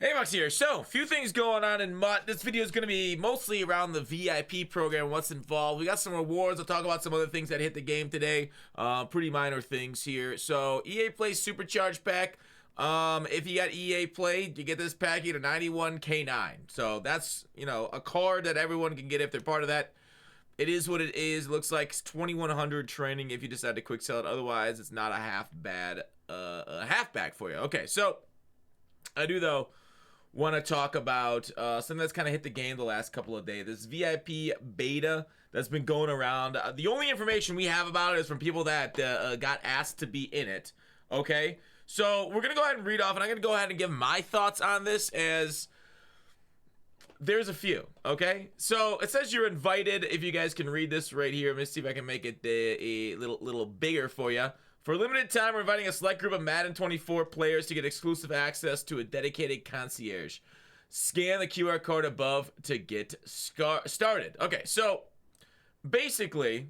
Hey, Max here. So, a few things going on in MUT. This video is going to be mostly around the VIP program, what's involved. We got some rewards. I'll talk about some other things that hit the game today. Pretty minor things here. So, EA Play Supercharged Pack. If you got EA Play, you get this pack. You get a 91K9. So, that's, you know, a card that everyone can get if they're part of that. It is what it is. Looks like it's 2100 training if you decide to quick sell it. Otherwise, it's not a half back for you. Okay, so I do, though, want to talk about something that's kind of hit the game the last couple of days. This VIP beta that's been going around. The only information we have about it is from people that got asked to be in it. Okay, so we're going to go ahead and read off, and I'm going to go ahead and give my thoughts on this as there's a few. Okay, so it says you're invited. If you guys can read this right here, let me see if I can make it a little bigger for you. For a limited time, we're inviting a select group of Madden 24 players to get exclusive access to a dedicated concierge. Scan the QR code above to get started. Okay, so basically,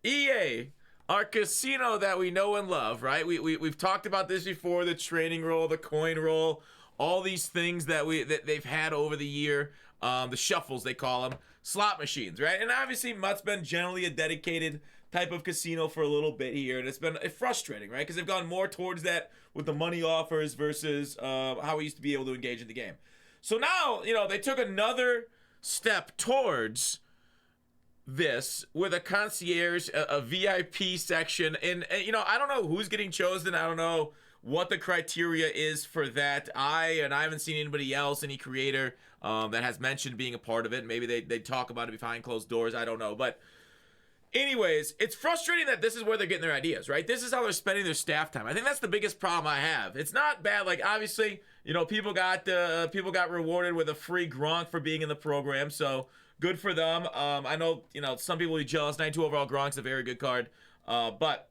EA, our casino that we know and love, right? We've talked about this before, the training roll, the coin roll, all these things that they've had over the year, the shuffles they call them. Slot machines, right? And obviously MUT's been generally a dedicated type of casino for a little bit here, and it's been frustrating, right? Because they've gone more towards that with the money offers versus how we used to be able to engage in the game. So now, you know, they took another step towards this with a concierge, a VIP section, and you know, I don't know who's getting chosen. I don't know what the criteria is for that. I haven't seen anybody else, any creator that has mentioned being a part of it. Maybe they talk about it behind closed doors. I don't know. But anyways, it's frustrating that this is where they're getting their ideas, right? This is how they're spending their staff time. I think that's the biggest problem I have. It's not bad. Like, obviously, you know, people got rewarded with a free Gronk for being in the program. So good for them. I know, you know, some people will be jealous. 92 overall Gronk's a very good card. But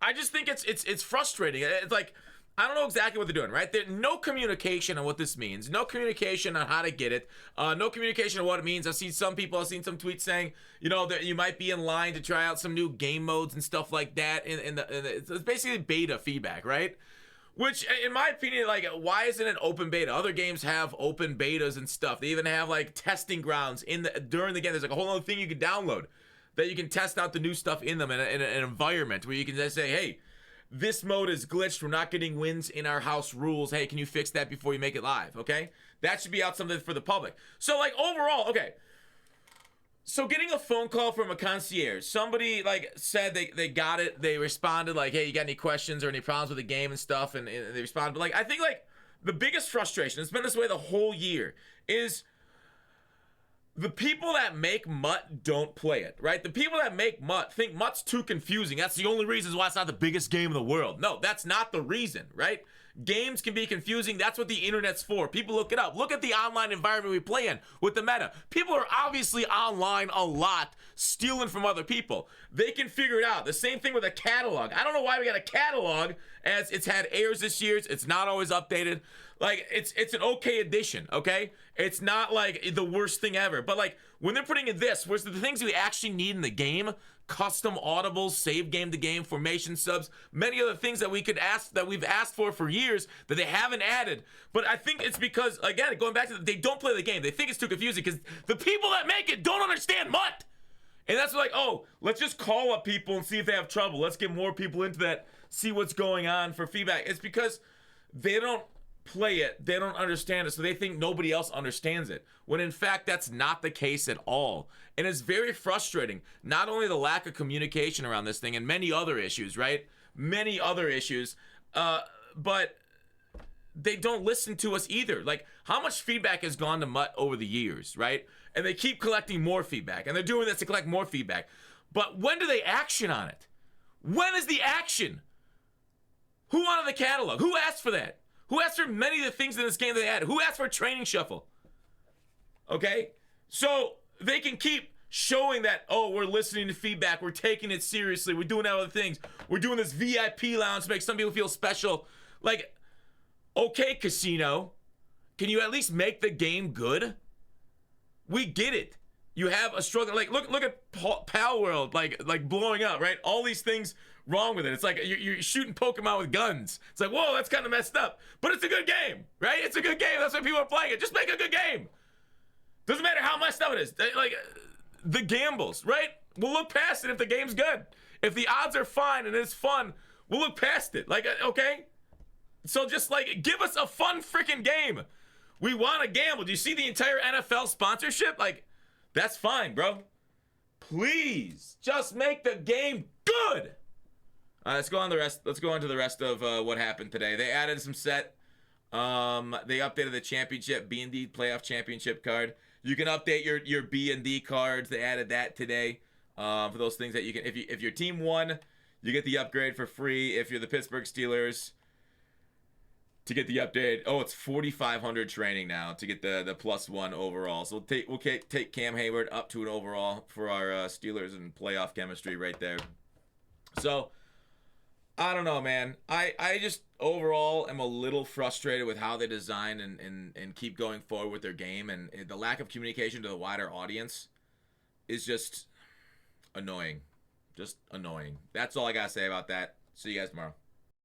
I just think it's frustrating. It's like, I don't know exactly what they're doing, right? There's no communication on what this means. No communication on how to get it. No communication on what it means. I've seen some tweets saying, you know, that you might be in line to try out some new game modes and stuff like that. It's basically beta feedback, right? Which, in my opinion, like, why isn't it open beta? Other games have open betas and stuff. They even have, like, testing grounds during the game. There's, like, a whole other thing you can download that you can test out the new stuff in them in an environment where you can just say, hey, this mode is glitched. We're not getting wins in our house rules. Hey, can you fix that before you make it live? Okay? That should be out something for the public. So, like, overall, okay. So, getting a phone call from a concierge. Somebody, like, said they got it. They responded, like, hey, you got any questions or any problems with the game and stuff? And they responded. But, like, I think, like, the biggest frustration, it's been this way the whole year, is the people that make MUT don't play it, right? The people that make MUT think MUT's too confusing. That's the only reason why it's not the biggest game in the world. No, that's not the reason, right? Games can be confusing. That's what the internet's for. People look it up. Look at the online environment we play in with the meta. People are obviously online a lot, stealing from other people. They can figure it out. The same thing with a catalog. I don't know why we got a catalog, as it's had errors this year. It's not always updated. Like, it's an okay addition, okay? It's not like the worst thing ever. But like, when they're putting in this, where's the things we actually need in the game, custom audibles, save game to game, formation subs, many other things that we've asked for years that they haven't added. But I think it's because, again, going back to they don't play the game. They think it's too confusing because the people that make it don't understand MUT. And that's like, oh, let's just call up people and see if they have trouble. Let's get more people into that, see what's going on for feedback. It's because they don't play it, they don't understand it, so they think nobody else understands it, when in fact that's not the case at all. And it's very frustrating, not only the lack of communication around this thing and many other issues, right? Many other issues, but they don't listen to us either. Like, how much feedback has gone to MUT over the years, right? And they keep collecting more feedback, and they're doing this to collect more feedback. But when do they action on it? When is the action? Who wanted the catalog? Who asked for that? Who asked for many of the things in this game they had? Who asked for a training shuffle? Okay? So they can keep showing that, oh, we're listening to feedback. We're taking it seriously. We're doing other things. We're doing this VIP lounge to make some people feel special. Like, okay, casino, can you at least make the game good? We get it. You have a struggle. Like, look at Pal World, like blowing up, right? All these things wrong with it. It's like you're shooting Pokemon with guns. It's like, whoa, that's kind of messed up. But it's a good game, right? It's a good game. That's why people are playing it. Just make a good game. Doesn't matter how messed up it is. Like, the gambles, right? We'll look past it if the game's good. If the odds are fine and it's fun, we'll look past it. Like, okay? So just, like, give us a fun freaking game. We want to gamble. Do you see the entire NFL sponsorship? Like, that's fine, bro. Please, just make the game good. Let's go on the rest. Let's go on to the rest of what happened today. They added some set. They updated the championship B&D playoff championship card. You can update your B&D cards. They added that today for those things that you can. If your team won, you get the upgrade for free. If you're the Pittsburgh Steelers, to get the update, it's 4,500 training now to get the +1 overall. So we'll take Cam Hayward up to an overall for our Steelers and playoff chemistry right there. So I don't know, man. I just overall am a little frustrated with how they design and keep going forward with their game, and the lack of communication to the wider audience is just annoying. Just annoying. That's all I gotta say about that. See you guys tomorrow.